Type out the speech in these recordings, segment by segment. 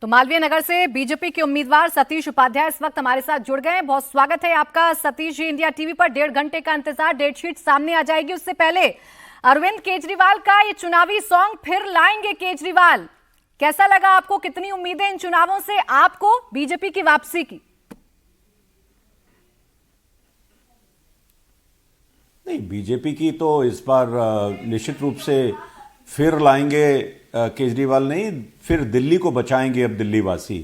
तो मालवीय नगर से बीजेपी के उम्मीदवार सतीश उपाध्याय इस वक्त हमारे साथ जुड़ गए हैं। बहुत स्वागत है आपका सतीश जी। इंडिया टीवी पर 1.5 घंटे का इंतजार, डेट शीट सामने आ जाएगी। उससे पहले अरविंद केजरीवाल का ये चुनावी सॉन्ग फिर लाएंगे केजरीवाल, कैसा लगा आपको? कितनी उम्मीदें इन चुनावों से आपको बीजेपी की वापसी की? नहीं, बीजेपी की तो इस बार निश्चित रूप से फिर लाएंगे केजरीवाल नहीं, फिर दिल्ली को बचाएंगे अब दिल्ली वासी।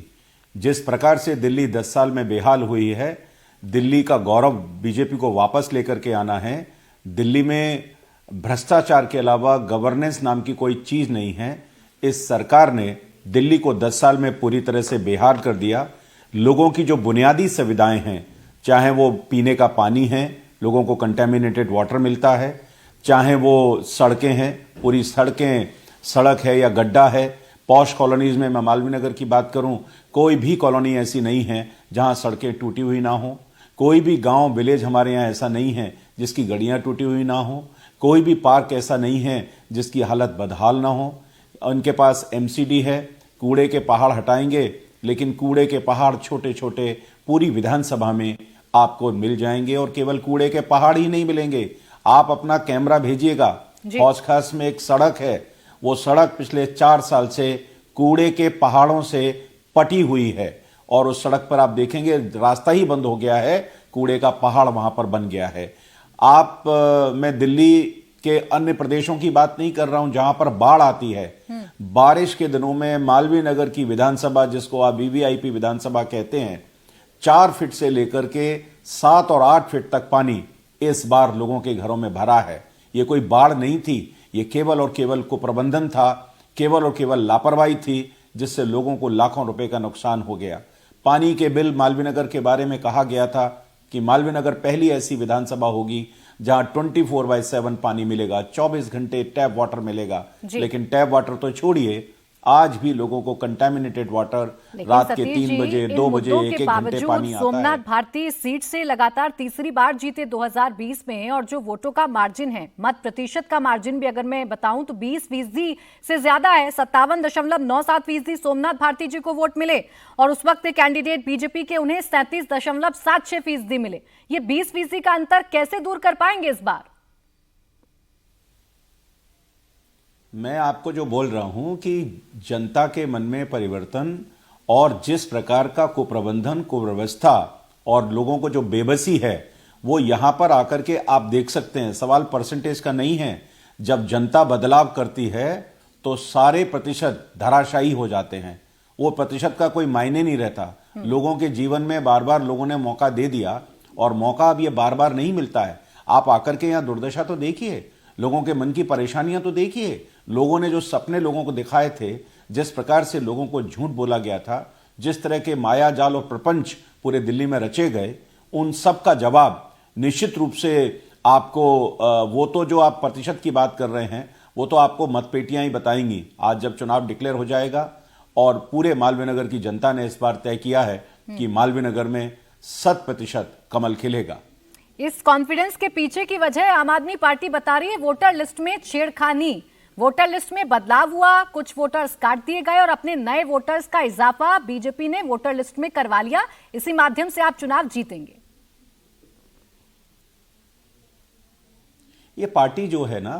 जिस प्रकार से दिल्ली 10 साल में बेहाल हुई है, दिल्ली का गौरव बीजेपी को वापस लेकर के आना है। दिल्ली में भ्रष्टाचार के अलावा गवर्नेंस नाम की कोई चीज नहीं है। इस सरकार ने दिल्ली को 10 साल में पूरी तरह से बेहाल कर दिया। लोगों की जो बुनियादी सुविधाएं हैं, चाहे वो पीने का पानी है, लोगों को कंटेमिनेटेड वाटर मिलता है, चाहे वो सड़कें हैं, पूरी सड़क है या गड्ढा है। पॉश कॉलोनीज में मैं मालवीय नगर की बात करूं, कोई भी कॉलोनी ऐसी नहीं है जहां सड़कें टूटी हुई ना हो। कोई भी गांव विलेज हमारे यहां ऐसा नहीं है जिसकी गलियां टूटी हुई ना हो। कोई भी पार्क ऐसा नहीं है जिसकी हालत बदहाल ना हो। उनके पास एमसीडी है। कूड़े के पहाड़ हटाएंगे, लेकिन कूड़े के पहाड़ छोटे छोटे पूरी विधानसभा में आपको मिल जाएंगे। और केवल कूड़े के पहाड़ ही नहीं मिलेंगे, आप अपना कैमरा भेजिएगा। हौज खास में एक सड़क है, वो सड़क पिछले 4 साल से कूड़े के पहाड़ों से पटी हुई है और उस सड़क पर आप देखेंगे रास्ता ही बंद हो गया है, कूड़े का पहाड़ वहां पर बन गया है। मैं दिल्ली के अन्य प्रदेशों की बात नहीं कर रहा हूं जहां पर बाढ़ आती है। बारिश के दिनों में मालवीय नगर की विधानसभा, जिसको आप वीवीआईपी विधानसभा कहते हैं, 4 फीट से लेकर के 7 और 8 फीट तक पानी इस बार लोगों के घरों में भरा है। ये कोई बाढ़ नहीं थी, ये केवल और केवल कुप्रबंधन था, केवल और केवल लापरवाही थी, जिससे लोगों को लाखों रुपए का नुकसान हो गया। पानी के बिल मालवीय नगर के बारे में कहा गया था कि मालवीय नगर पहली ऐसी विधानसभा होगी जहां 24/7 पानी मिलेगा, 24 घंटे टैप वाटर मिलेगा। लेकिन टैप वाटर तो छोड़िए, आज भी लोगों को कंटेमिनेटेड वाटर रात के 3 बजे 2 बजे 1-1 घंटे पानी आता है। सोमनाथ भारती सीट से लगातार तीसरी बार जीते 2020 में, और जो वोटों का मार्जिन है, मत प्रतिशत का मार्जिन भी अगर मैं बताऊं तो 20% से ज्यादा है। 57.97% सोमनाथ भारती जी को वोट मिले और उस वक्त कैंडिडेट बीजेपी के उन्हें 37.76% मिले। ये 20% का अंतर कैसे दूर कर पाएंगे इस बार? मैं आपको जो बोल रहा हूं कि जनता के मन में परिवर्तन और जिस प्रकार का कुप्रबंधन, कुव्यवस्था और लोगों को जो बेबसी है, वो यहां पर आकर के आप देख सकते हैं। सवाल परसेंटेज का नहीं है। जब जनता बदलाव करती है तो सारे प्रतिशत धराशायी हो जाते हैं। वो प्रतिशत का कोई मायने नहीं रहता। लोगों के जीवन में बार बार लोगों ने मौका दे दिया और मौका अब ये बार बार नहीं मिलता है। आप आकर के यहां दुर्दशा तो देखिए, लोगों के मन की परेशानियां तो देखिए। लोगों ने जो सपने लोगों को दिखाए थे, जिस प्रकार से लोगों को झूठ बोला गया था, जिस तरह के माया जाल और प्रपंच पूरे दिल्ली में रचे गए, उन सब का जवाब निश्चित रूप से आपको वो तो जो आप प्रतिशत की बात कर रहे हैं, वो तो आपको मतपेटियां ही बताएंगी। आज जब चुनाव डिक्लेयर हो जाएगा और पूरे मालवीय नगर की जनता ने इस बार तय किया है कि मालवीय नगर में 100% कमल खिलेगा। इस कॉन्फिडेंस के पीछे की वजह आम आदमी पार्टी बता रही है वोटर लिस्ट में छेड़खानी। वोटर लिस्ट में बदलाव हुआ, कुछ वोटर्स काट दिए गए और अपने नए वोटर्स का इजाफा बीजेपी ने वोटर लिस्ट में करवा लिया। इसी माध्यम से आप चुनाव जीतेंगे। ये पार्टी जो है ना,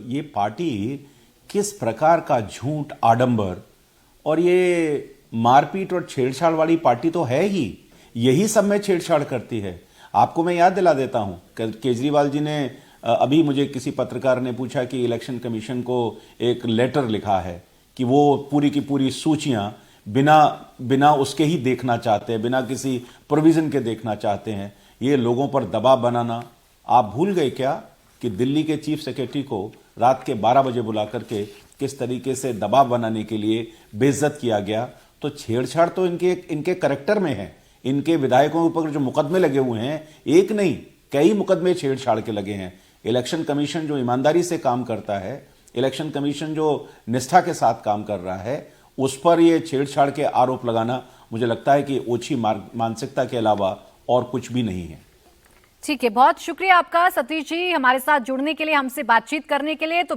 ये पार्टी किस प्रकार का झूठ, आडंबर और ये मारपीट और छेड़छाड़ वाली पार्टी तो है ही। यही सब में छेड़छाड़ करती है। आपको मैं याद दिला देता हूं, केजरीवाल जी ने अभी मुझे किसी पत्रकार ने पूछा कि इलेक्शन कमीशन को एक लेटर लिखा है कि वो पूरी की पूरी सूचियां बिना उसके ही देखना चाहते हैं, बिना किसी प्रोविजन के देखना चाहते हैं। ये लोगों पर दबाव बनाना। आप भूल गए क्या कि दिल्ली के चीफ सेक्रेटरी को रात के 12 बजे बुला करके किस तरीके से दबाव बनाने के लिए बेइज्जत किया गया? तो छेड़छाड़ तो इनके करैक्टर में है। इनके विधायकों के ऊपर जो मुकदमे लगे हुए हैं, एक नहीं कई मुकदमे छेड़छाड़ के लगे हैं। इलेक्शन कमीशन जो ईमानदारी से काम करता है, इलेक्शन कमीशन जो निष्ठा के साथ काम कर रहा है, उस पर ये छेड़छाड़ के आरोप लगाना मुझे लगता है कि ओछी मानसिकता के अलावा और कुछ भी नहीं है। ठीक है, बहुत शुक्रिया आपका सतीश जी, हमारे साथ जुड़ने के लिए, हमसे बातचीत करने के लिए। तो